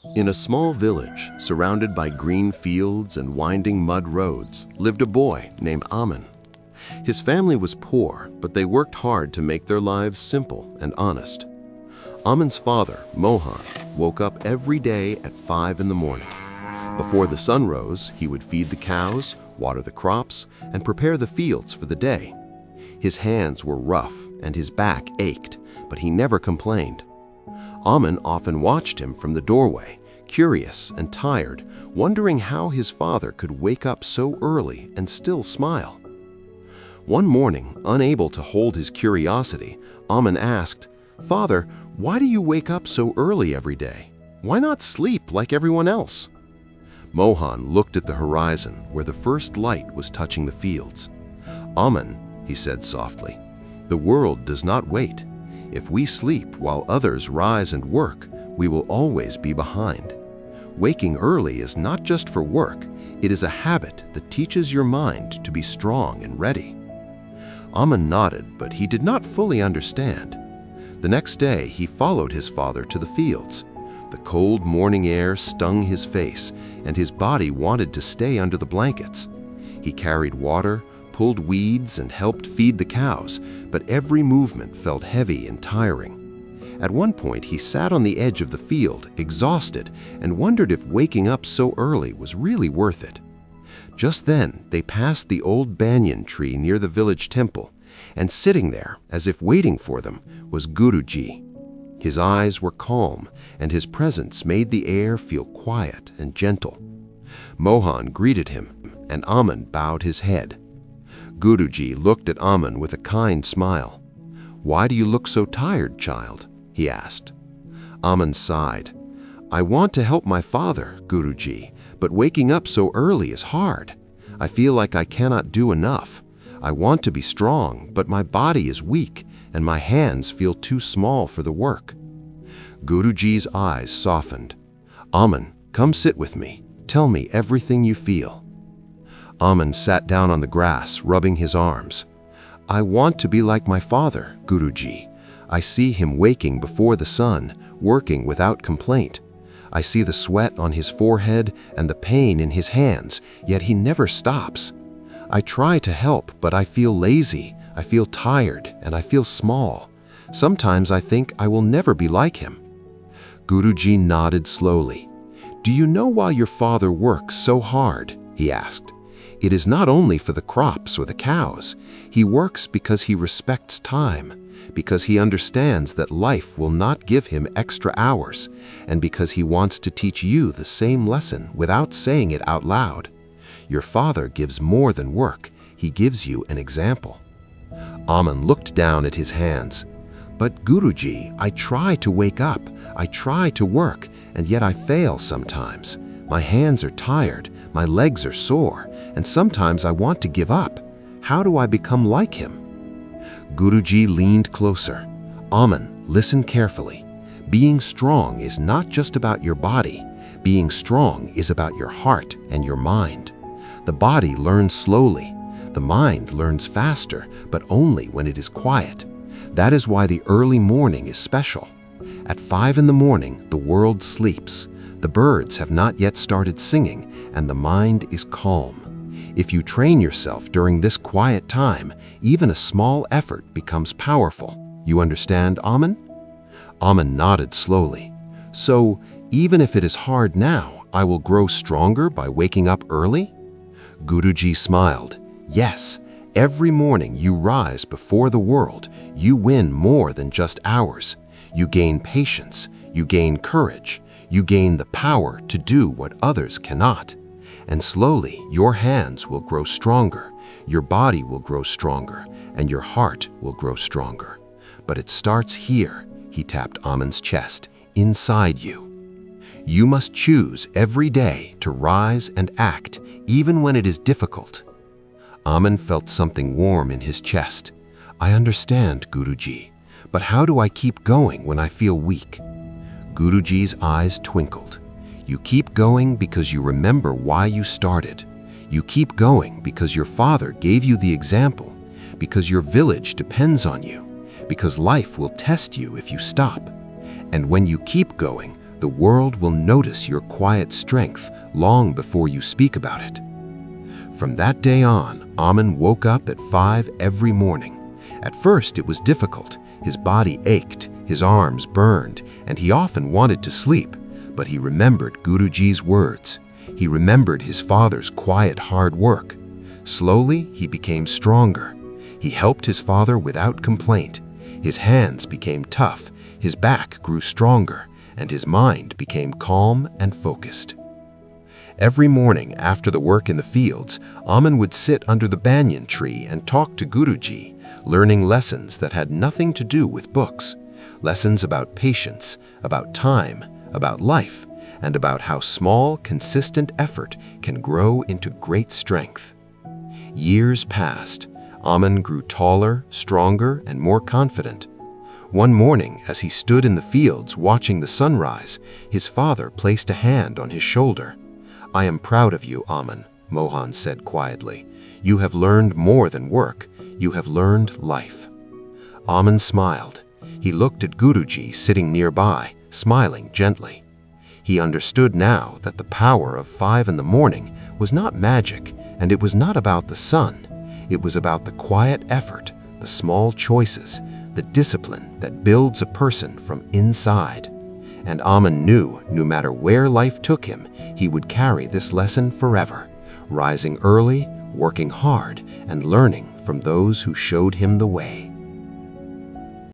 In a small village, surrounded by green fields and winding mud roads, lived a boy named Amin. His family was poor, but they worked hard to make their lives simple and honest. Amin's father, Mohan, woke up every day at 5 in the morning. Before the sun rose, he would feed the cows, water the crops, and prepare the fields for the day. His hands were rough and his back ached, but he never complained. Amin often watched him from the doorway, curious and tired, wondering how his father could wake up so early and still smile. One morning, unable to hold his curiosity, Amin asked, "Father, why do you wake up so early every day? Why not sleep like everyone else?" Mohan looked at the horizon where the first light was touching the fields. "Amin," he said softly, "the world does not wait. If we sleep while others rise and work, we will always be behind. Waking early is not just for work, it is a habit that teaches your mind to be strong and ready." Amin nodded, but he did not fully understand. The next day, he followed his father to the fields. The cold morning air stung his face, and his body wanted to stay under the blankets. He carried water, pulled weeds, and helped feed the cows, but every movement felt heavy and tiring. At one point, he sat on the edge of the field, exhausted, and wondered if waking up so early was really worth it. Just then, they passed the old banyan tree near the village temple, and sitting there, as if waiting for them, was Guruji. His eyes were calm, and his presence made the air feel quiet and gentle. Mohan greeted him, and Amin bowed his head. Guruji looked at Amin with a kind smile. "Why do you look so tired, child?" he asked. Amin sighed. "I want to help my father, Guruji, but waking up so early is hard. I feel like I cannot do enough. I want to be strong, but my body is weak, and my hands feel too small for the work." Guruji's eyes softened. "Amin, come sit with me. Tell me everything you feel." Amin sat down on the grass, rubbing his arms. "I want to be like my father, Guruji. I see him waking before the sun, working without complaint. I see the sweat on his forehead and the pain in his hands, yet he never stops. I try to help, but I feel lazy, I feel tired, and I feel small. Sometimes I think I will never be like him." Guruji nodded slowly. "Do you know why your father works so hard?" he asked. "It is not only for the crops or the cows. He works because he respects time, because he understands that life will not give him extra hours, and because he wants to teach you the same lesson without saying it out loud. Your father gives more than work, he gives you an example." Amin looked down at his hands. "But Guruji, I try to wake up, I try to work, and yet I fail sometimes. My hands are tired, my legs are sore, and sometimes I want to give up. How do I become like him?" Guruji leaned closer. "Amin, listen carefully. Being strong is not just about your body. Being strong is about your heart and your mind. The body learns slowly. The mind learns faster, but only when it is quiet. That is why the early morning is special. At 5 in the morning, the world sleeps. The birds have not yet started singing, and the mind is calm. If you train yourself during this quiet time, even a small effort becomes powerful. You understand, Amin?" Amin nodded slowly. "So, even if it is hard now, I will grow stronger by waking up early?" Guruji smiled. "Yes, every morning you rise before the world, you win more than just hours. You gain patience, you gain courage, you gain the power to do what others cannot. And slowly, your hands will grow stronger, your body will grow stronger, and your heart will grow stronger. But it starts here," he tapped Amin's chest, "inside you. You must choose every day to rise and act, even when it is difficult." Amin felt something warm in his chest. "I understand, Guruji, but how do I keep going when I feel weak?" Guruji's eyes twinkled. "You keep going because you remember why you started. You keep going because your father gave you the example, because your village depends on you, because life will test you if you stop. And when you keep going, The world will notice your quiet strength long before you speak about it. From that day on, Amen woke up at 5 every morning. At first, it was difficult. His body ached, his arms burned, and he often wanted to sleep. But he remembered Guruji's words. He remembered his father's quiet, hard work. Slowly, he became stronger. He helped his father without complaint. His hands became tough, his back grew stronger, and his mind became calm and focused. Every morning after the work in the fields, Amen would sit under the banyan tree and talk to Guruji, learning lessons that had nothing to do with books. Lessons about patience, about time, about life, and about how small, consistent effort can grow into great strength. Years passed. Amen grew taller, stronger, and more confident. One morning, as he stood in the fields watching the sunrise, his father placed a hand on his shoulder. "I am proud of you, Amen," Mohan said quietly. "You have learned more than work. You have learned life." Amen smiled. He looked at Guruji sitting nearby, smiling gently. He understood now that the power of 5 in the morning was not magic, and it was not about the sun. It was about the quiet effort, the small choices, the discipline that builds a person from inside. And Amen knew no matter where life took him, he would carry this lesson forever, rising early, working hard, and learning from those who showed him the way.